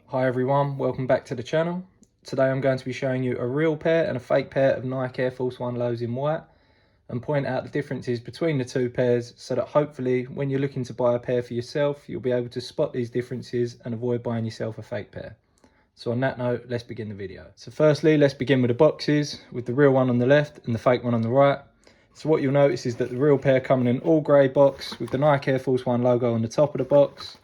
Hi everyone, welcome back to the channel. Today I'm going to be showing you a real pair and a fake pair of Nike Air Force 1 lows in white and point out the differences between the two pairs so that hopefully when you're looking to buy a pair for yourself you'll be able to spot these differences and avoid buying yourself a fake pair. So on that note, let's begin the video. So firstly, let's begin with the boxes with the real one on the left and the fake one on the right. So what you'll notice is that the real pair come in an all grey box with the Nike Air Force 1 logo on the top of the box,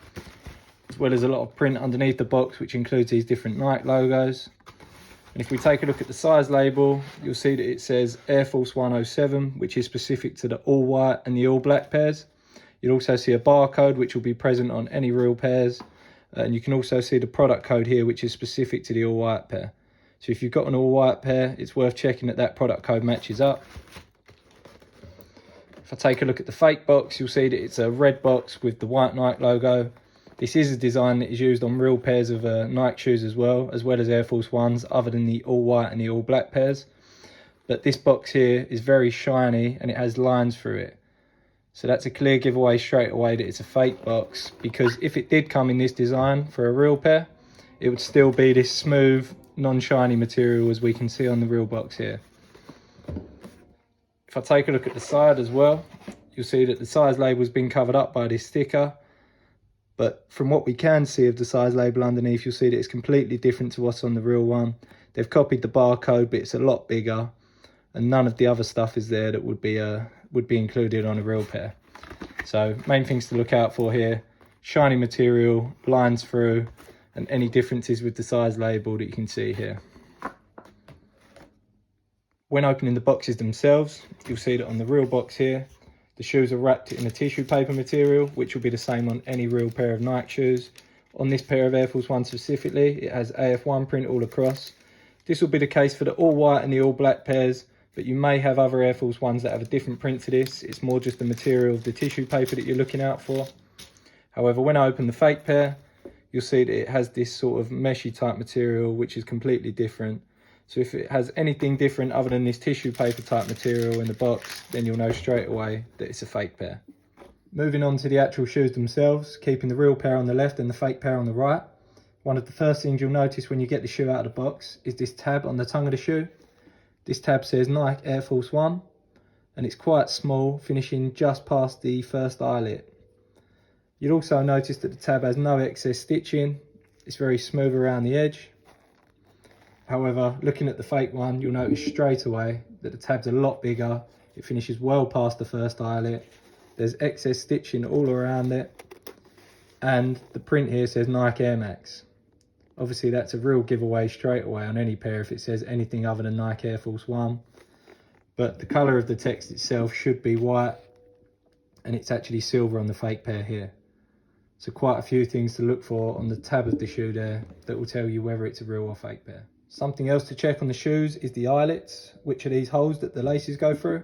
as well as a lot of print underneath the box which includes these different Nike logos. And if we take a look at the size label, you'll see that it says Air Force 107, which is specific to the all white and the all black pairs. You'll also see a barcode which will be present on any real pairs, and you can also see the product code here which is specific to the all white pair. So if you've got an all white pair, it's worth checking that that product code matches up. If I take a look at the fake box, you'll see that it's a red box with the white Nike logo. This is a design that is used on real pairs of Nike shoes as well as Air Force 1s, other than the all white and the all black pairs. But this box here is very shiny and it has lines through it. So that's a clear giveaway straight away that it's a fake box, because if it did come in this design for a real pair, it would still be this smooth, non-shiny material as we can see on the real box here. If I take a look at the side as well, you'll see that the size label has been covered up by this sticker. But from what we can see of the size label underneath, you'll see that it's completely different to what's on the real one. They've copied the barcode, but it's a lot bigger, and none of the other stuff is there that would be included on a real pair. So main things to look out for here: shiny material, lines through, and any differences with the size label that you can see here. When opening the boxes themselves, you'll see that on the real box here, the shoes are wrapped in a tissue paper material, which will be the same on any real pair of Nike shoes. On this pair of Air Force 1 specifically, it has AF1 print all across. This will be the case for the all white and the all black pairs, but you may have other Air Force 1s that have a different print to this. It's more just the material of the tissue paper that you're looking out for. However, when I open the fake pair, you'll see that it has this sort of meshy type material, which is completely different. So if it has anything different other than this tissue paper type material in the box, then you'll know straight away that it's a fake pair. Moving on to the actual shoes themselves, keeping the real pair on the left and the fake pair on the right. One of the first things you'll notice when you get the shoe out of the box is this tab on the tongue of the shoe. This tab says Nike Air Force 1, and it's quite small, finishing just past the first eyelet. You'll also notice that the tab has no excess stitching. It's very smooth around the edge. However, looking at the fake one, you'll notice straight away that the tab's a lot bigger. It finishes well past the first eyelet. There's excess stitching all around it. And the print here says Nike Air Max. Obviously that's a real giveaway straight away on any pair if it says anything other than Nike Air Force 1. But the colour of the text itself should be white, and it's actually silver on the fake pair here. So quite a few things to look for on the tab of the shoe there that will tell you whether it's a real or fake pair. Something else to check on the shoes is the eyelets, which are these holes that the laces go through.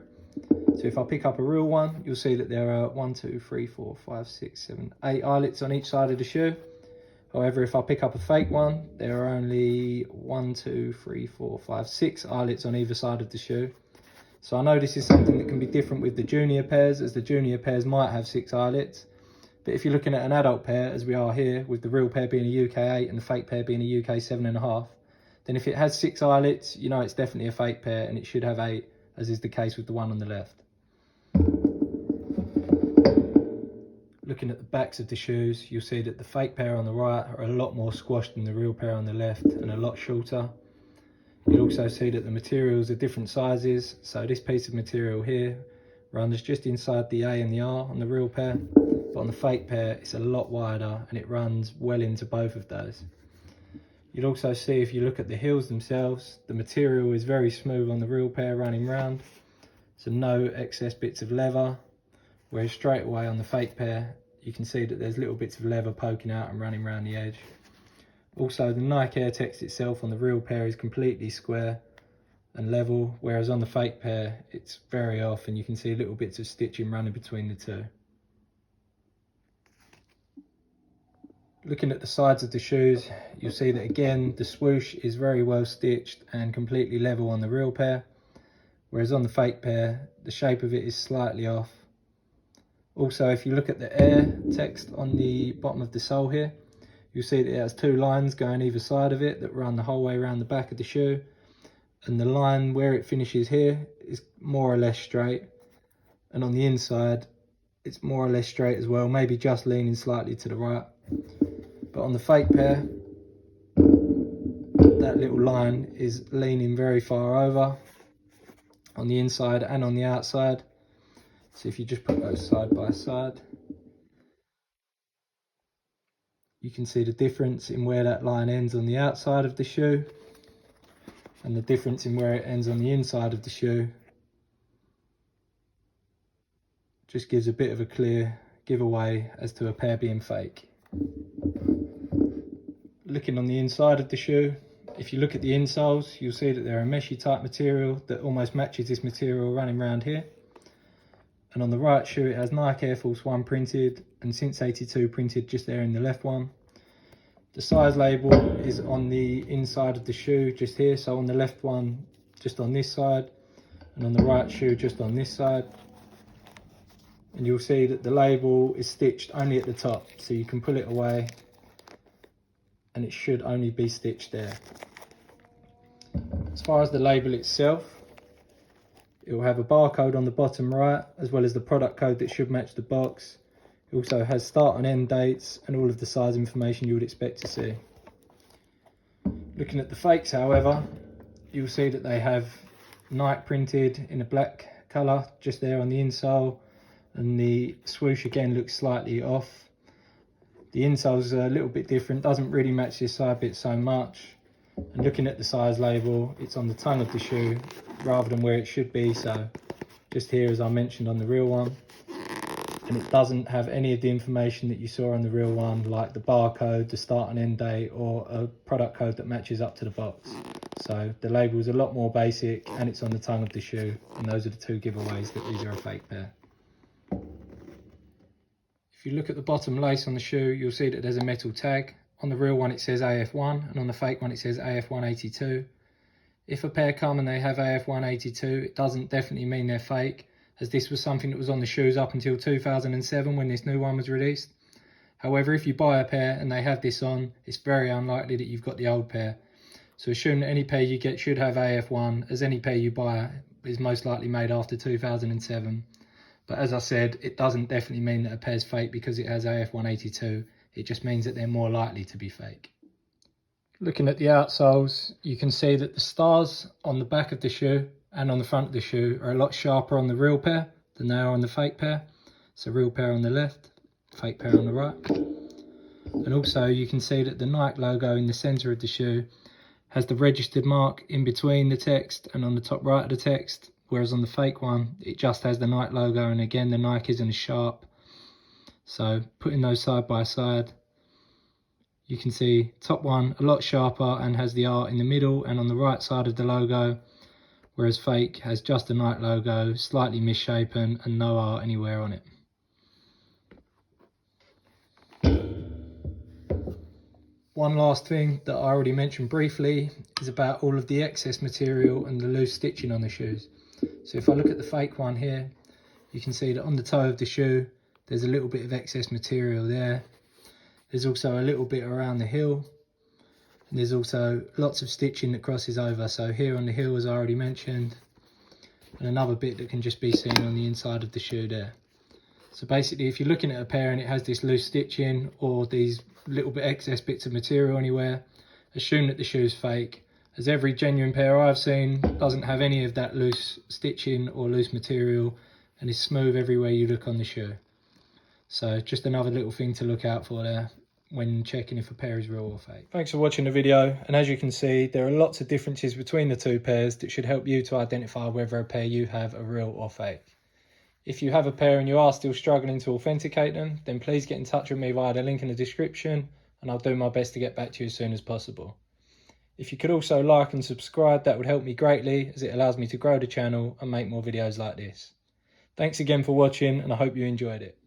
So if I pick up a real one, you'll see that there are 1, 2, 3, 4, 5, 6, 7, 8 eyelets on each side of the shoe. However, if I pick up a fake one, there are only 1, 2, 3, 4, 5, 6 eyelets on either side of the shoe. So I know this is something that can be different with the junior pairs, as the junior pairs might have 6 eyelets. But if you're looking at an adult pair, as we are here, with the real pair being a UK 8 and the fake pair being a UK 7.5, then if it has 6 eyelets, you know it's definitely a fake pair, and it should have 8, as is the case with the one on the left. Looking at the backs of the shoes, you'll see that the fake pair on the right are a lot more squashed than the real pair on the left, and a lot shorter. You'll also see that the materials are different sizes, so this piece of material here runs just inside the A and the R on the real pair, but on the fake pair it's a lot wider and it runs well into both of those. You'll also see, if you look at the heels themselves, the material is very smooth on the real pair running round, so no excess bits of leather, whereas straight away on the fake pair you can see that there's little bits of leather poking out and running around the edge. Also, the Nike Air text itself on the real pair is completely square and level, whereas on the fake pair it's very off and you can see little bits of stitching running between the two. Looking at the sides of the shoes, you'll see that again the swoosh is very well stitched and completely level on the real pair, whereas on the fake pair the shape of it is slightly off. Also, if you look at the Air text on the bottom of the sole here, you'll see that it has two lines going either side of it that run the whole way around the back of the shoe, and the line where it finishes here is more or less straight, and on the inside it's more or less straight as well, maybe just leaning slightly to the right. But on the fake pair, that little line is leaning very far over on the inside and on the outside. So if you just put those side by side, you can see the difference in where that line ends on the outside of the shoe and the difference in where it ends on the inside of the shoe. Just gives a bit of a clear giveaway as to a pair being fake. Looking on the inside of the shoe, if you look at the insoles, you'll see that they're a meshy type material that almost matches this material running around here. And on the right shoe it has Nike Air Force 1 printed and Since 82 printed just there in the left one. The size label is on the inside of the shoe just here, so on the left one just on this side and on the right shoe just on this side. And you'll see that the label is stitched only at the top, so you can pull it away and it should only be stitched there. As far as the label itself, it will have a barcode on the bottom right as well as the product code that should match the box. It also has start and end dates and all of the size information you would expect to see. Looking at the fakes, however, you'll see that they have Nike printed in a black colour just there on the insole, and the swoosh again looks slightly off. The insole's a little bit different, doesn't really match this side bit so much. And looking at the size label, it's on the tongue of the shoe rather than where it should be, so just here as I mentioned on the real one. And it doesn't have any of the information that you saw on the real one, like the barcode, the start and end date, or a product code that matches up to the box. So the label is a lot more basic and it's on the tongue of the shoe, and those are the two giveaways that these are a fake pair. If you look at the bottom lace on the shoe, you'll see that there's a metal tag. On the real one it says AF1 and on the fake one it says AF182. If a pair come and they have AF182, it doesn't definitely mean they're fake, as this was something that was on the shoes up until 2007 when this new one was released. However, if you buy a pair and they have this on, it's very unlikely that you've got the old pair. So assume that any pair you get should have AF1, as any pair you buy is most likely made after 2007. But as I said, it doesn't definitely mean that a pair's fake because it has AF182. It just means that they're more likely to be fake. Looking at the outsoles, you can see that the stars on the back of the shoe and on the front of the shoe are a lot sharper on the real pair than they are on the fake pair. So real pair on the left, fake pair on the right. And also you can see that the Nike logo in the centre of the shoe has the registered mark in between the text and on the top right of the text, whereas on the fake one it just has the Nike logo, and again the Nike isn't as sharp. So putting those side by side, you can see top one a lot sharper and has the art in the middle and on the right side of the logo, whereas fake has just the Nike logo, slightly misshapen and no art anywhere on it. One last thing that I already mentioned briefly is about all of the excess material and the loose stitching on the shoes. So if I look at the fake one here, you can see that on the toe of the shoe there's a little bit of excess material there. There's also a little bit around the heel, and there's also lots of stitching that crosses over. So here on the heel, as I already mentioned, and another bit that can just be seen on the inside of the shoe there. So basically, if you're looking at a pair and it has this loose stitching or these little bit excess bits of material anywhere, assume that the shoe's fake, as every genuine pair I've seen doesn't have any of that loose stitching or loose material and is smooth everywhere you look on the shoe. So just another little thing to look out for there when checking if a pair is real or fake. Thanks for watching the video, and as you can see there are lots of differences between the two pairs that should help you to identify whether a pair you have are real or fake. If you have a pair and you are still struggling to authenticate them, then please get in touch with me via the link in the description and I'll do my best to get back to you as soon as possible. If you could also like and subscribe, that would help me greatly, as it allows me to grow the channel and make more videos like this. Thanks again for watching, and I hope you enjoyed it.